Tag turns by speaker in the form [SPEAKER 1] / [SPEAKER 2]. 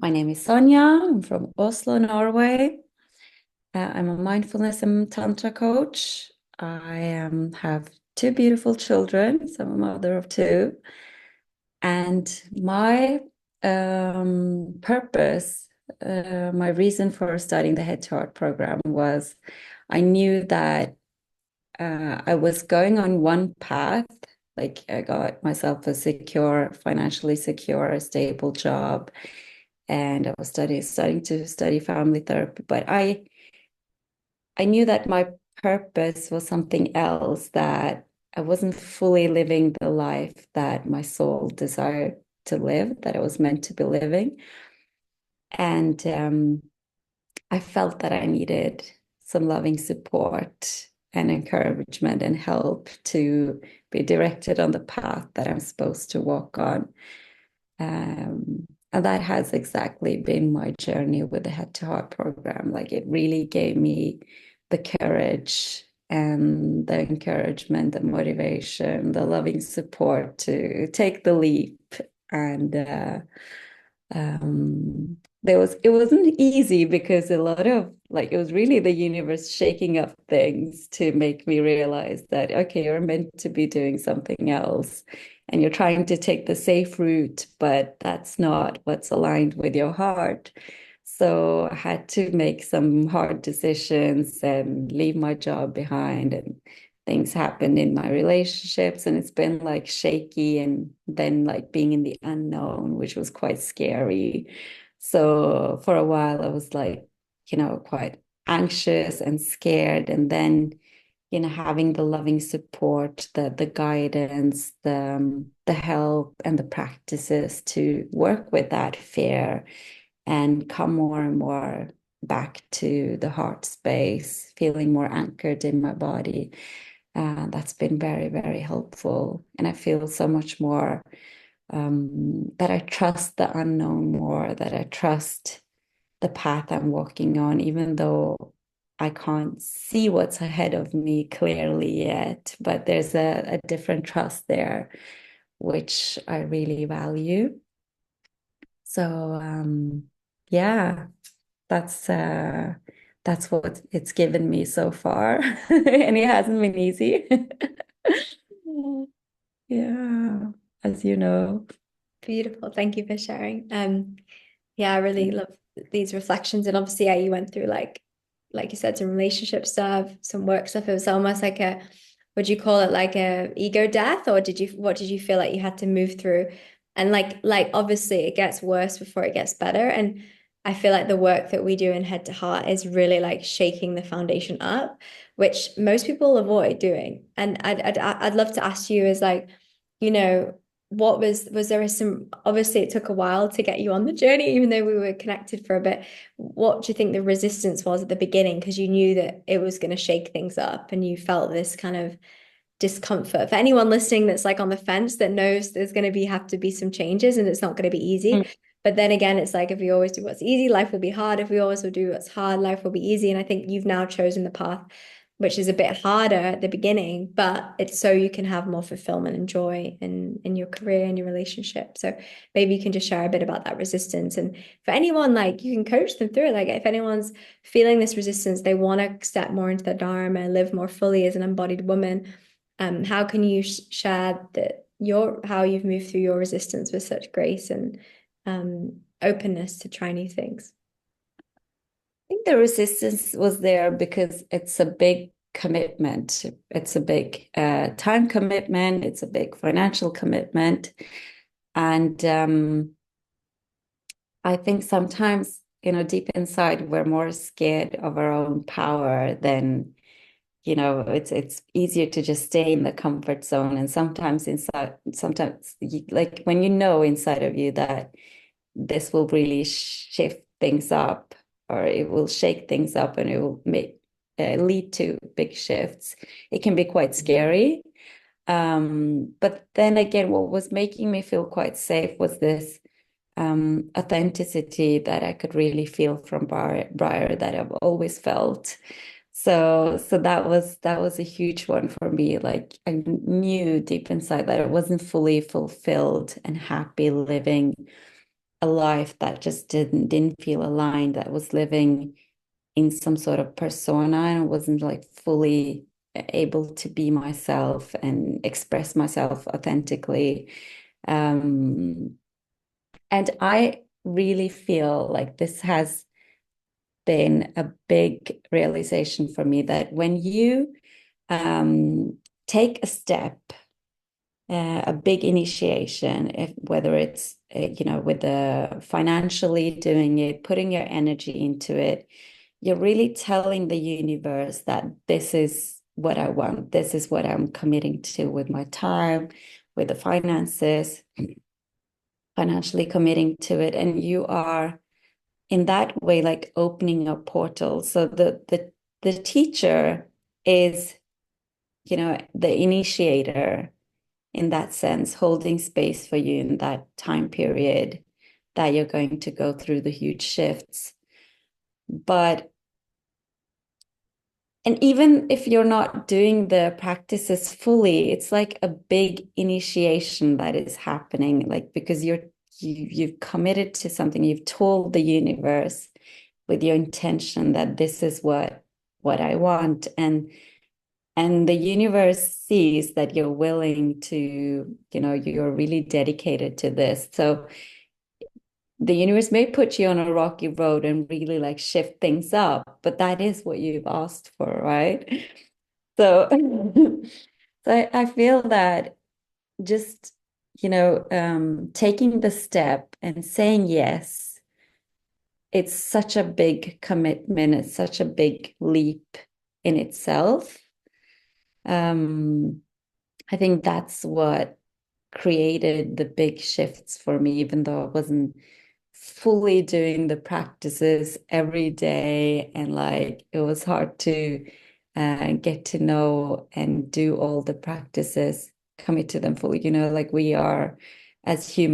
[SPEAKER 1] My name is Sonia. I'm from Oslo, Norway. I'm a mindfulness and tantra coach. I have two beautiful children, so I'm a mother of two. And my purpose, my reason for starting the Head to Heart program was I knew that I was going on one path. Like I got myself a secure, financially secure, stable job, and I was starting to study family therapy. But I knew that my purpose was something else, that I wasn't fully living the life that my soul desired to live, that I was meant to be living. And I felt that I needed some loving support and encouragement and help to be directed on the path that I'm supposed to walk on. And that has exactly been my journey with the Head to Heart program. Like it really gave me the courage and the encouragement, the motivation, the loving support to take the leap. And it wasn't easy because a lot of like it was really the universe shaking up things to make me realize that okay, you're meant to be doing something else and you're trying to take the safe route, but that's not what's aligned with your heart. So I had to make some hard decisions and leave my job behind, and things happened in my relationships, and it's been like shaky, and then like being in the unknown, which was quite scary. So for a while I was like, quite anxious and scared, and then having the loving support, the guidance, the help and the practices to work with that fear and come more and more back to the heart space, feeling more anchored in my body. That's been very, very helpful. And I feel so much more that I trust the unknown more, that I trust the path I'm walking on, even though I can't see what's ahead of me clearly yet. But there's a different trust there, which I really value. So yeah, that's uh that's what it's given me so far. And it hasn't been easy. Yeah, as you know.
[SPEAKER 2] Beautiful. Thank you for sharing. Yeah, I really love these reflections. And obviously, yeah, you went through like you said, some relationship stuff, some work stuff. It was almost like would you call it like a ego death, or what did you feel like you had to move through? And like obviously it gets worse before it gets better. And I feel like the work that we do in Head to Heart is really like shaking the foundation up, which most people avoid doing. And I'd love to ask you is like, you know, what was there some, obviously it took a while to get you on the journey even though we were connected for a bit. What do you think the resistance was at the beginning, because you knew that it was going to shake things up and you felt this kind of discomfort? For anyone listening that's like on the fence, that knows there's going to be have to be some changes and it's not going to be
[SPEAKER 1] Mm.
[SPEAKER 2] easy. But then again, it's like if we always do what's easy, life will be hard. If we always will do what's hard, life will be easy. And I think you've now chosen the path which is a bit harder at the beginning, but it's so you can have more fulfillment and joy in your career and your relationship. So maybe you can just share a bit about that resistance. And for anyone, like you can coach them through it. Like if anyone's feeling this resistance, they want to step more into the Dharma, live more fully as an embodied woman. How can you share that your how you've moved through your resistance with such grace and openness to try new things?
[SPEAKER 1] Think the resistance was there because it's a big commitment. It's a big time commitment. It's a big financial commitment. And I think sometimes, deep inside, we're more scared of our own power than, it's easier to just stay in the comfort zone. And sometimes like when you know inside of you that this will really shift things up, or it will shake things up, and it will lead to big shifts. It can be quite scary. But then again, what was making me feel quite safe was this authenticity that I could really feel from Bryre that I've always felt. So that was a huge one for me. Like I knew deep inside that I wasn't fully fulfilled and happy living a life that just didn't feel aligned, that was living in some sort of persona and wasn't like fully able to be myself and express myself authentically. Um, and I really feel like this has been a big realization for me that when you take a step, a big initiation, if whether it's with the financially doing it, putting your energy into it, you're really telling the universe that this is what I want. This is what I'm committing to with my time, with the finances, financially committing to it. And you are in that way like opening a portal. So the teacher is, the initiator in that sense, holding space for you in that time period that you're going to go through the huge shifts. But And even if you're not doing the practices fully, it's like a big initiation that is happening, like because you've committed to something, you've told the universe with your intention that this is what I want. And the universe sees that you're willing to, you're really dedicated to this. So the universe may put you on a rocky road and really like shift things up, but that is what you've asked for, right? So, so I feel that just, taking the step and saying yes, it's such a big commitment. It's such a big leap in itself. Um, I think that's what created the big shifts for me, even though I wasn't fully doing the practices every day. And like it was hard to get to know and do all the practices, commit to them fully, like we are as humans.